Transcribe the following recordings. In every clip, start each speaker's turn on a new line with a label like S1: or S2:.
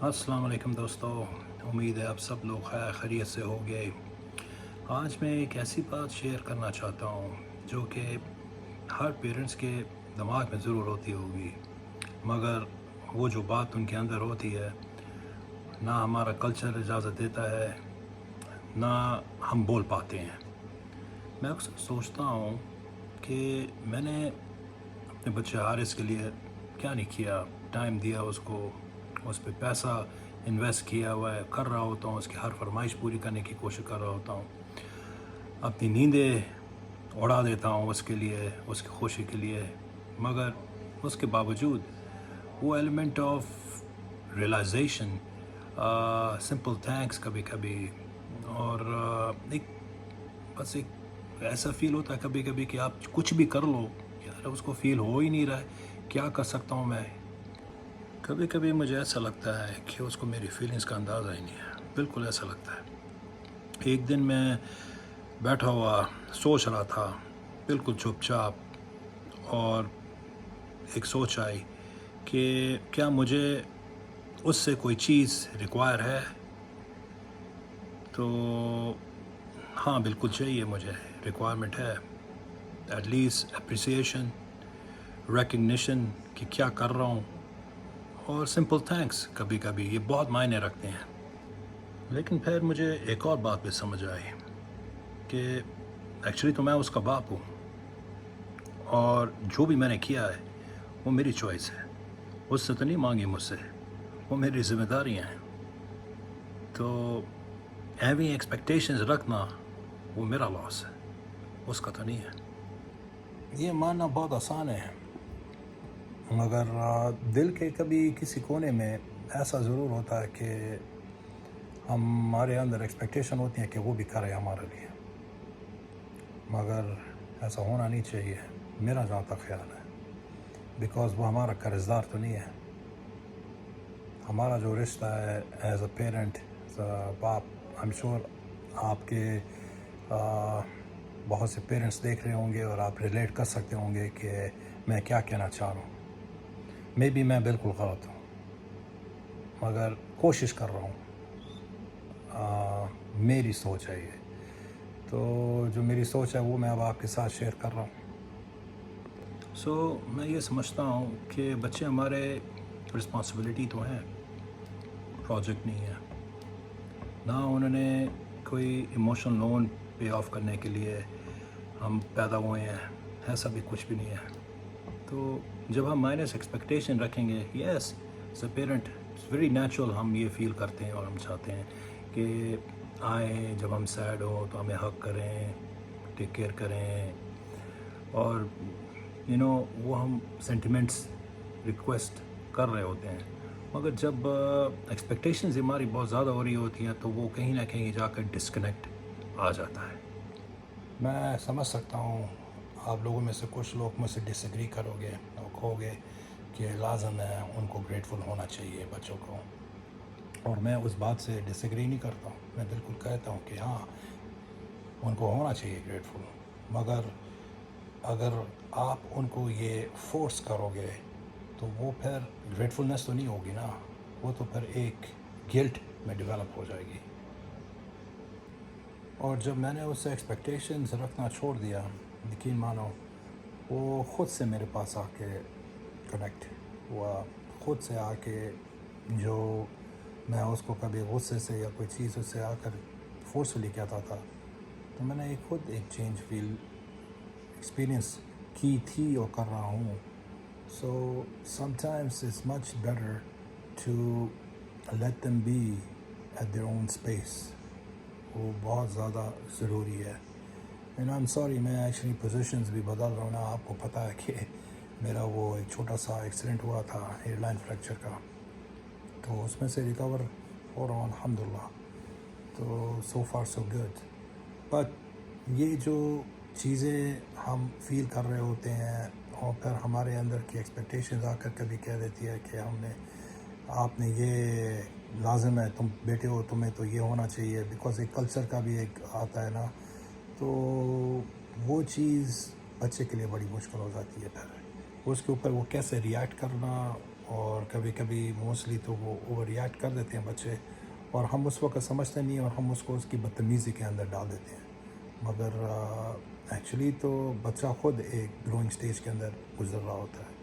S1: السلام علیکم دوستو، امید ہے آپ سب لوگ خیر خیریت سے ہو گئے۔ آج میں ایک ایسی بات شیئر کرنا چاہتا ہوں جو کہ ہر پیرنٹس کے دماغ میں ضرور ہوتی ہوگی، مگر وہ جو بات ان کے اندر ہوتی ہے نہ ہمارا کلچر اجازت دیتا ہے، نہ ہم بول پاتے ہیں۔ میں اکثر سوچتا ہوں کہ میں نے اپنے بچے حارث کے لیے کیا نہیں کیا، ٹائم دیا اس کو، اس پہ پیسہ انویسٹ کیا ہوا ہے، کر رہا ہوتا ہوں، اس کی ہر فرمائش پوری کرنے کی کوشش کر رہا ہوتا ہوں، اپنی نیندیں اڑا دیتا ہوں اس کے لیے، اس کی خوشی کے لیے، مگر اس کے باوجود وہ element of realization, simple thanks کبھی کبھی، اور ایک بس ایک ایسا فیل ہوتا ہے کبھی کبھی کہ آپ کچھ بھی کر لو یار اس کو فیل ہو ہی نہیں رہا ہے، کیا کر سکتا ہوں میں۔ کبھی کبھی مجھے ایسا لگتا ہے کہ اس کو میری فیلنگز کا اندازہ ہی نہیں ہے، بالکل ایسا لگتا ہے۔ ایک دن میں بیٹھا ہوا سوچ رہا تھا، بالکل چپ چاپ، اور ایک سوچ آئی کہ کیا مجھے اس سے کوئی چیز ریکوائر ہے؟ تو ہاں بالکل چاہیے، مجھے ریکوائرمنٹ ہے، ایٹ لیسٹ اپریسیشن، ریکگنیشن کہ کیا کر رہا ہوں، اور سمپل تھینکس کبھی کبھی یہ بہت معنی رکھتے ہیں۔ لیکن پھر مجھے ایک اور بات بھی سمجھ آئی کہ ایکچولی تو میں اس کا باپ ہوں، اور جو بھی میں نے کیا ہے وہ میری چوائس ہے، اس سے تو نہیں مانگی مجھ سے، وہ میری ذمہ داریاں ہیں۔ تو ایوی ایکسپیکٹیشنز رکھنا وہ میرا لاس ہے، اس کا تو نہیں ہے۔ یہ ماننا بہت آسان ہے، مگر دل کے کبھی کسی کونے میں ایسا ضرور ہوتا ہے کہ ہمارے اندر ایکسپیکٹیشن ہوتی ہے کہ وہ بھی کرے ہمارے لیے، مگر ایسا ہونا نہیں چاہیے میرا جہاں تک خیال ہے، بیکاز وہ ہمارا قرض دار تو نہیں ہے۔ ہمارا جو رشتہ ہے ایز اے پیرنٹ، باپ، آئی ایم شور آپ کے بہت سے پیرنٹس دیکھ رہے ہوں گے اور آپ ریلیٹ کر سکتے ہوں گے کہ میں کیا کہنا چاہ رہا ہوں۔ میں بھی بالکل غلط ہوں، مگر کوشش کر رہا ہوں، میری سوچ ہے یہ، تو جو میری سوچ ہے وہ میں اب آپ کے ساتھ شیئر کر رہا ہوں۔ میں یہ سمجھتا ہوں کہ بچے ہمارے رسپانسبلٹی تو ہیں، پروجیکٹ نہیں ہے، نہ انہوں نے کوئی ایموشنل لون پے آف کرنے کے لیے ہم پیدا ہوئے ہیں، ایسا بھی کچھ بھی نہیں ہے۔ تو جب ہم مائنس ایکسپیکٹیشن رکھیں گے، yes as a parent it's very natural, ہم یہ فیل کرتے ہیں اور ہم چاہتے ہیں کہ آئیں جب ہم سیڈ ہو تو ہمیں حق کریں، ٹیک کیئر کریں، اور وہ ہم سینٹیمنٹس ریکویسٹ کر رہے ہوتے ہیں، مگر جب ایکسپیکٹیشنز ہماری بہت زیادہ ہو رہی ہوتی ہیں تو وہ کہیں نہ کہیں جا کر ڈسکنیکٹ آ جاتا ہے۔ میں سمجھ سکتا ہوں آپ لوگوں میں سے کچھ لوگ مجھ سے ڈس ایگری کرو گے اور کہو گے کہ لازم ہے ان کو گریٹفل ہونا چاہیے بچوں کو، اور میں اس بات سے ڈس ایگری نہیں کرتا ہوں، میں بالکل کہتا ہوں کہ ہاں ان کو ہونا چاہیے گریٹفل، مگر اگر آپ ان کو یہ فورس کرو گے تو وہ پھر گریٹفلنس تو نہیں ہوگی نا، وہ تو پھر ایک گلٹ میں ڈیولپ ہو جائے گی۔ اور جب میں نے اس سے ایکسپیکٹیشنز رکھنا چھوڑ دیا، یقین مانو وہ خود سے میرے پاس آ کے کنیکٹ ہوا، خود سے آ کے، جو میں اس کو کبھی غصے سے یا کوئی چیز اس سے آ کر فورسفلی کہتا تھا، تو میں نے خود ایک چینج فیل ایکسپیرئنس کی تھی اور کر رہا ہوں۔ So sometimes it's much better to let them be at there on space, وہ بہت زیادہ ضروری ہے۔ اینڈ آئی ایم سوری، میں ایکچولی پوزیشنز بھی بدل رہا ہوں نا، آپ کو پتہ ہے کہ میرا وہ ایک چھوٹا سا ایکسیڈنٹ ہوا تھا ہیئر لائن فریکچر کا، تو اس میں سے ریکور ہو رہا ہوں الحمدللہ، تو سو فار سو گڈ۔ بٹ یہ جو چیزیں ہم فیل کر رہے ہوتے ہیں اور پھر ہمارے اندر کی ایکسپیکٹیشنز آ کر کبھی کہہ دیتی ہے کہ آپ نے یہ لازم ہے، تم بیٹے ہو، تمہیں تو یہ ہونا چاہیے، بیکاز ایک کلچر کا بھی ایک آتا ہے نا، تو وہ چیز بچے کے لیے بڑی مشکل ہو جاتی ہے، پھر اس کے اوپر وہ کیسے ریئیکٹ کرنا اور کبھی کبھی موسٹلی تو وہ اوور ریئیکٹ کر دیتے ہیں بچے، اور ہم اس وقت سمجھتے نہیں اور ہم اس کو اس کی بدتمیزی کے اندر ڈال دیتے ہیں، مگر ایکچولی تو بچہ خود ایک گروئنگ سٹیج کے اندر گزر رہا ہوتا ہے،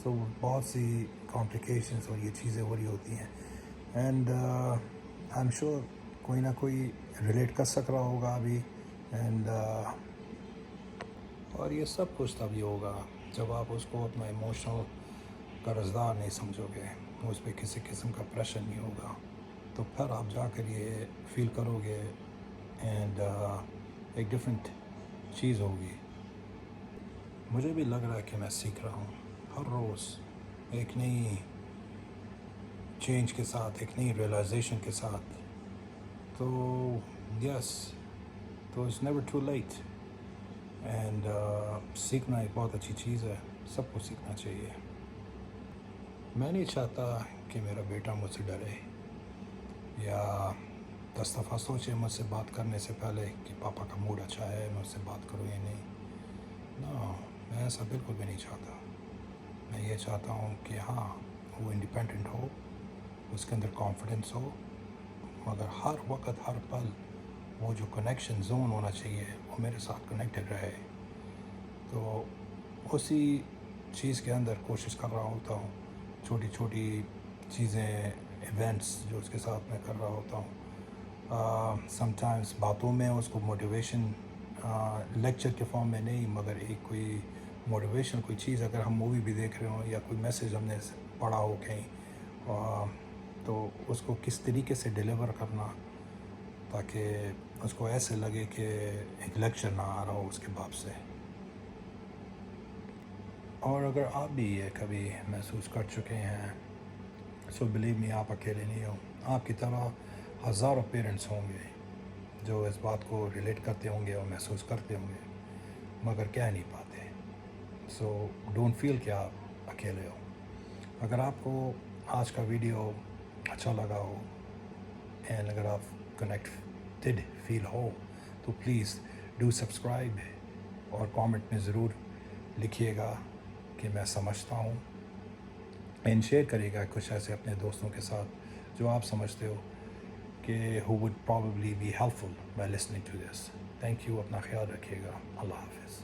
S1: سو بہت سی کمپلیکیشنز اور یہ چیزیں ہو رہی ہوتی ہیں، اینڈ آئی ایم شیور کوئی نہ کوئی ریلیٹ کر سک رہا ہوگا ابھی، اینڈ اور یہ سب کچھ تبھی ہوگا جب آپ اس کو اپنا ایموشنل قرضدار نہیں سمجھو گے، اس پہ کسی قسم کا پریشر نہیں ہوگا، تو پھر آپ جا کر یہ فیل کرو گے، اینڈ ایک ڈفرینٹ چیز ہوگی۔ مجھے بھی لگ رہا ہے کہ میں سیکھ رہا ہوں ہر روز ایک نئی چینج کے ساتھ، ایک نئی ریئلائزیشن کے ساتھ، تو یس، تو it's never too late, and سیکھنا ایک بہت اچھی چیز ہے، سب کو سیکھنا چاہیے۔ میں نہیں چاہتا کہ میرا بیٹا مجھ سے ڈرے یا 10 دفعہ سوچے مجھ سے بات کرنے سے پہلے کہ پاپا کا موڈ اچھا ہے، میں اس سے بات کروں یا نہیں۔ نو، میں ایسا بالکل بھی نہیں چاہتا۔ میں یہ چاہتا ہوں کہ ہاں، وہ انڈیپینڈنٹ ہو، اس کے اندر کانفیڈنس ہو، مگر ہر وقت ہر پل وہ جو کنیکشن زون ہونا چاہیے وہ میرے ساتھ کنیکٹڈ رہے، تو اسی چیز کے اندر کوشش کر رہا ہوتا ہوں، چھوٹی چھوٹی چیزیں، ایونٹس جو اس کے ساتھ میں کر رہا ہوتا ہوں، سم ٹائمس باتوں میں اس کو موٹیویشن، لیکچر کے فارم میں نہیں، مگر ایک کوئی موٹیویشن کوئی چیز، اگر ہم مووی بھی دیکھ رہے ہوں یا کوئی میسیج ہم نے پڑھا ہو کہیں، تو اس کو کس طریقے سے ڈیلیور کرنا تاکہ اس کو ایسے لگے کہ ایک لیکچر نہ آ رہا ہو اس کے باپ سے۔ اور اگر آپ بھی یہ کبھی محسوس کر چکے ہیں، سو بلیو می، آپ اکیلے نہیں ہو، آپ کی طرح ہزاروں پیرنٹس ہوں گے جو اس بات کو ریلیٹ کرتے ہوں گے اور محسوس کرتے ہوں گے، مگر کہہ نہیں پاتے، سو ڈونٹ فیل کہ آپ اکیلے ہو۔ اگر آپ کو آج کا ویڈیو اچھا لگا ہو، اینڈ اگر آپ کنیکٹڈ فیل ہو، تو پلیز ڈو سبسکرائب، اور کامنٹ میں ضرور لکھیے گا کہ میں سمجھتا ہوں، اینڈ شیئر کرے گا کچھ ایسے اپنے دوستوں کے ساتھ جو آپ سمجھتے ہو کہ who would probably be helpful by listening to this. Thank you, اپنا خیال رکھیے گا، اللہ حافظ۔